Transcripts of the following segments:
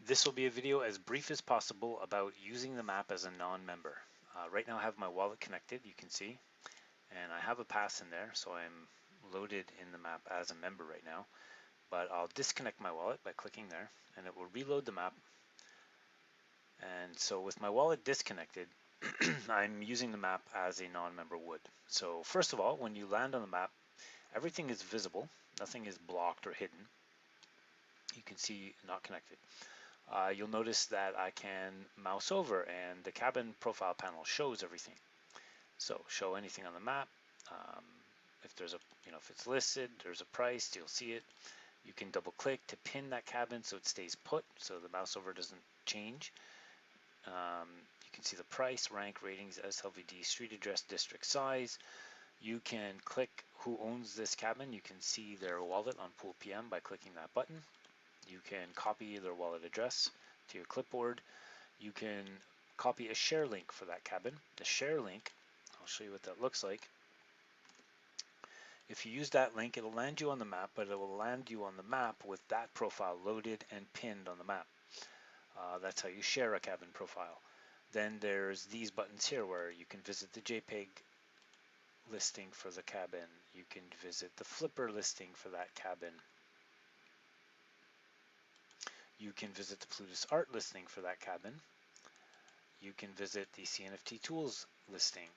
This will be a video as brief as possible about using the map as a non-member. Right now I have my wallet connected, you can see, and I have a pass in there, so I'm loaded in the map as a member right now. But I'll disconnect my wallet by clicking there, and it will reload the map. And so with my wallet disconnected, I'm using the map as a non-member would. So first of all, when you land on the map, everything is visible, nothing is blocked or hidden. You can see not connected. You'll notice that I can mouse over and the cabin profile panel shows everything. So show anything on the map. Um, if there's a, if it's listed, there's a price, you'll see it. You can double click to pin that cabin so it stays put, so the mouse over doesn't change. You can see the price, rank, ratings, SLVD, street address, district size. You can click who owns this cabin. You can see their wallet on Pool PM by clicking that button. You can copy their wallet address to your clipboard. You can copy a share link for that cabin. The share link, I'll show you what that looks like. If you use that link, it'll land you on the map, but it will land you on the map with that profile loaded and pinned on the map. That's how you share a cabin profile. Then there's these buttons here where you can visit the JPEG listing for the cabin. You can visit the Flipper listing for that cabin. You can visit the Plutus art listing for that cabin. You can visit the CNFT tools listing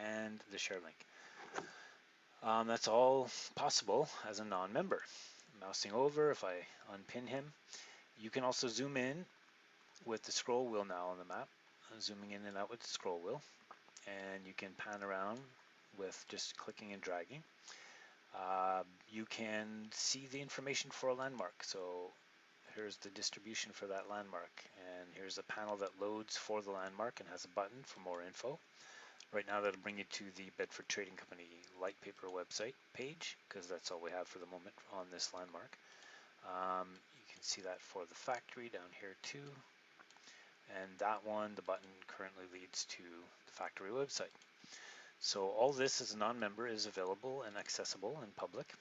and the share link. That's all possible as a non-member. Mousing over, if I unpin him, you can also zoom in with the scroll wheel now on the map, zooming in and out with the scroll wheel, and you can pan around with just clicking and dragging. You can see the information for a landmark. So here's the distribution for that landmark, and here's a panel that loads for the landmark and has a button for more info. Right now that'll bring you to the Bedford Trading Company light paper website page, because that's all we have for the moment on this landmark. You can see that for the factory down here too, and that one, the button currently leads to the factory website. So all this as a non-member is available and accessible in public.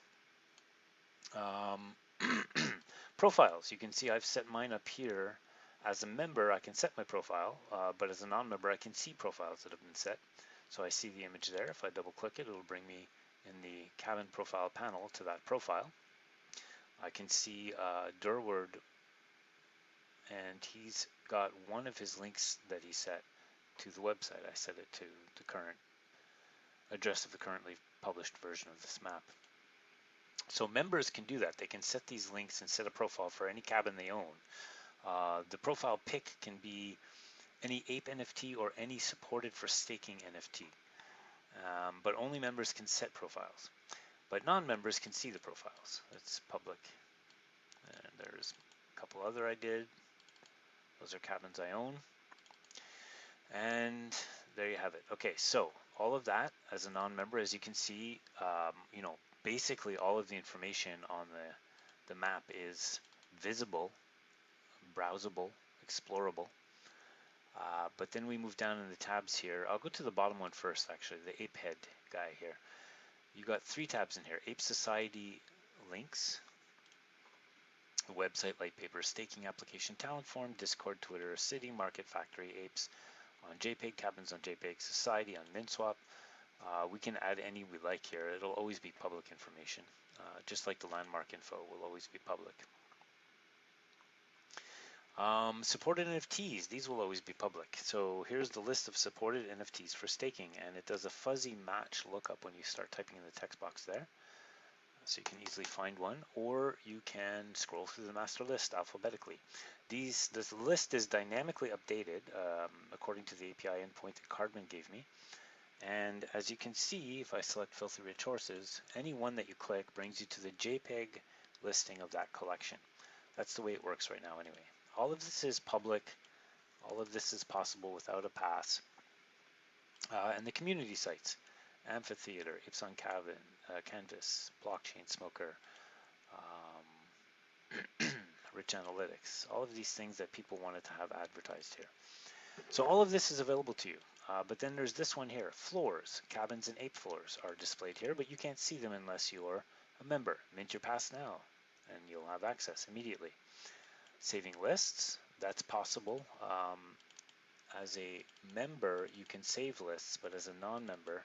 Profiles, you can see I've set mine up here. As a member, I can set my profile, but as a non-member, I can see profiles that have been set. So I see the image there. If I double click it, it'll bring me in the cabin profile panel to that profile. I can see Durward, and he's got one of his links that he set to the website. I set it to the current address of the currently published version of this map. So members can do that. They can set these links and set a profile for any cabin they own. The profile pick can be any ape NFT or any supported for staking NFT. But only members can set profiles. But non-members can see the profiles. It's public. And there's a couple other I did. Those are cabins I own. And there you have it. Okay, so all of that as a non-member, as you can see, basically all of the information on the map is visible, browsable, explorable. But then we move down in the tabs here. I'll go to the bottom one first, actually, the ape head guy here. You got 3 tabs in here: Ape Society links, the website, light paper, staking application, talent form, Discord, Twitter, city, market, factory, apes on JPEG, cabins on JPEG, society on MinSwap. We can add any we like here. It'll always be public information, just like the landmark info will always be public. Supported NFTs, these will always be public. So here's the list of supported NFTs for staking, and it does a fuzzy match lookup when you start typing in the text box there. So you can easily find one, or you can scroll through the master list alphabetically. This list is dynamically updated according to the API endpoint that Cardman gave me. And as you can see, if I select Filthy Rich Horses, any one that you click brings you to the JPEG listing of that collection. That's the way it works right now anyway. All of this is public. All of this is possible without a pass. And the community sites: Amphitheater, Apes on Canvas, Blockchain Smoker, Rich Analytics, all of these things that people wanted to have advertised here. So all of this is available to you. But then there's this one here: floors. Cabins and ape floors are displayed here, but you can't see them unless you're a member. Mint your pass now, and you'll have access immediately. Saving lists. That's possible. As a member, you can save lists, but as a non-member,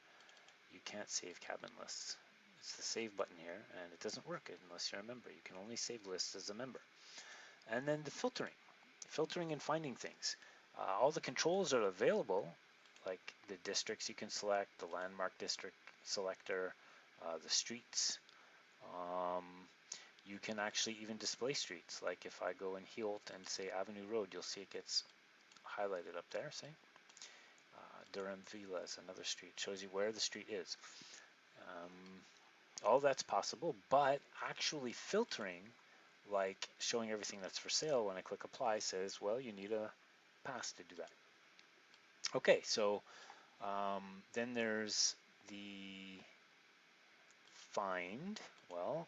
you can't save cabin lists. It's the save button here, and it doesn't work unless you're a member. You can only save lists as a member. And then the filtering and finding things. All the controls are available, like the districts you can select, the landmark district selector, the streets. Um, you can actually even display streets. Like if I go in Healt and say Avenue Road, you'll see it gets highlighted up there, say. Durham Villa is another street, shows you where the street is. All that's possible, but actually filtering, like showing everything that's for sale when I click apply, says, well, you need a pass to do that. Okay, so then there's the find. Well,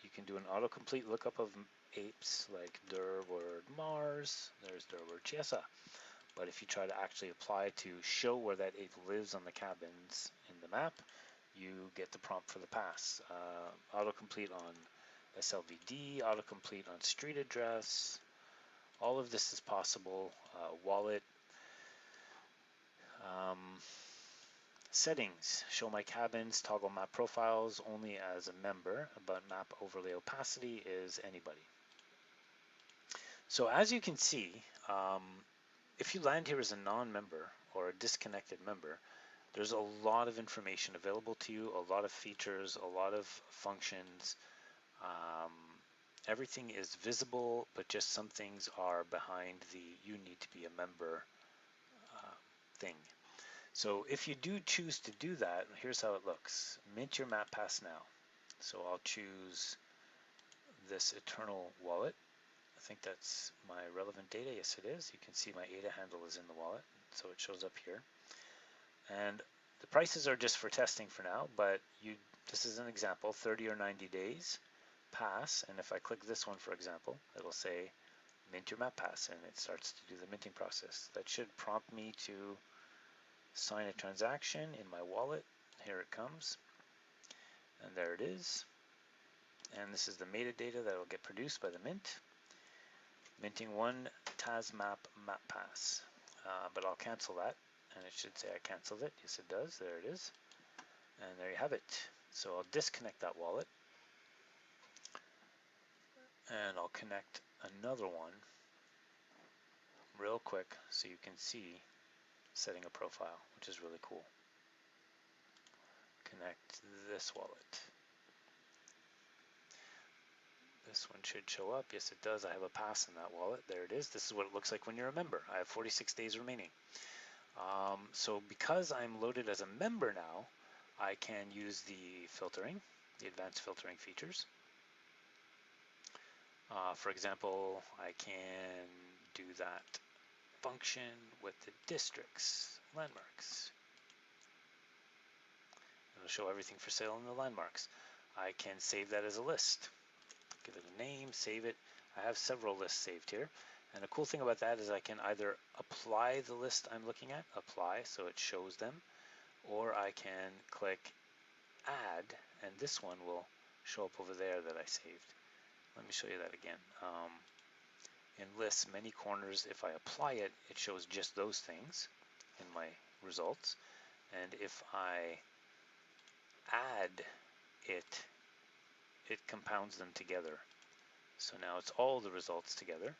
you can do an autocomplete lookup of apes like der word Mars, there's der word Chiesa. But if you try to actually apply to show where that ape lives on the cabins in the map, you get the prompt for the pass. Autocomplete on SLVD, autocomplete on street address. All of this is possible. Wallet. Settings. Show my cabins, toggle map profiles only as a member, but map overlay opacity is anybody. So as you can see, if you land here as a non-member or a disconnected member, there's a lot of information available to you, a lot of features, a lot of functions. Everything is visible, but just some things are behind the you need to be a member thing. So if you do choose to do that, here's how it looks. Mint your map pass now. So I'll choose this Eternal wallet. I think that's my relevant data. Yes, it is. You can see my ADA handle is in the wallet, so it shows up here. And the prices are just for testing for now, but this is an example, 30 or 90 days pass, and if I click this one, for example, it'll say mint your map pass, and it starts to do the minting process. That should prompt me to sign a transaction in my wallet. Here it comes, and there it is. And this is the metadata that will get produced by the mint. Minting one TASMAP map pass, but I'll cancel that, and it should say I canceled it. Yes, it does. There it is. And there you have it. So I'll disconnect that wallet, and I'll connect another one real quick so you can see setting a profile, which is really cool. Connect this wallet. This one should show up. Yes, it does. I have a pass in that wallet. There it is. This is what it looks like when you're a member. I have 46 days remaining. So because I'm loaded as a member now, I can use the filtering, the advanced filtering features. For example, I can do that function with the districts, landmarks. It'll show everything for sale in the landmarks. I can save that as a list. Give it a name, save it. I have several lists saved here. And the cool thing about that is I can either apply the list I'm looking at, apply, so it shows them, or I can click add, and this one will show up over there that I saved. Let me show you that again. In lists, many corners, if I apply it, it shows just those things in my results. And if I add it, it compounds them together. So now it's all the results together.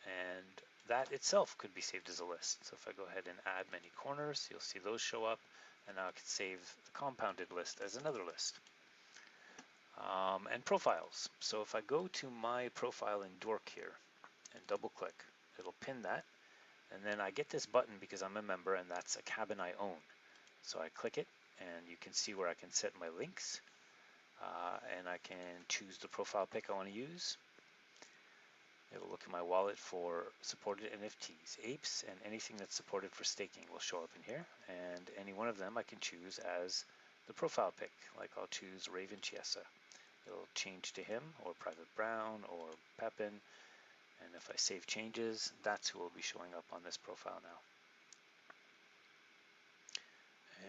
And that itself could be saved as a list. So if I go ahead and add many corners, you'll see those show up. And now I can save the compounded list as another list. And profiles. So if I go to my profile in Dork here and double click, it'll pin that. And then I get this button because I'm a member, and that's a cabin I own. So I click it, and you can see where I can set my links. And I can choose the profile pic I want to use. It'll look in my wallet for supported NFTs, apes, and anything that's supported for staking will show up in here. And any one of them I can choose as the profile pic. Like I'll choose Raven Chiesa. It'll change to him, or Private Brown, or Pepin. And if I save changes, that's who will be showing up on this profile now.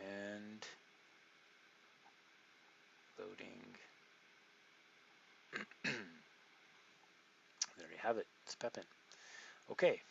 And loading. There you have it. It's Pepin. Okay,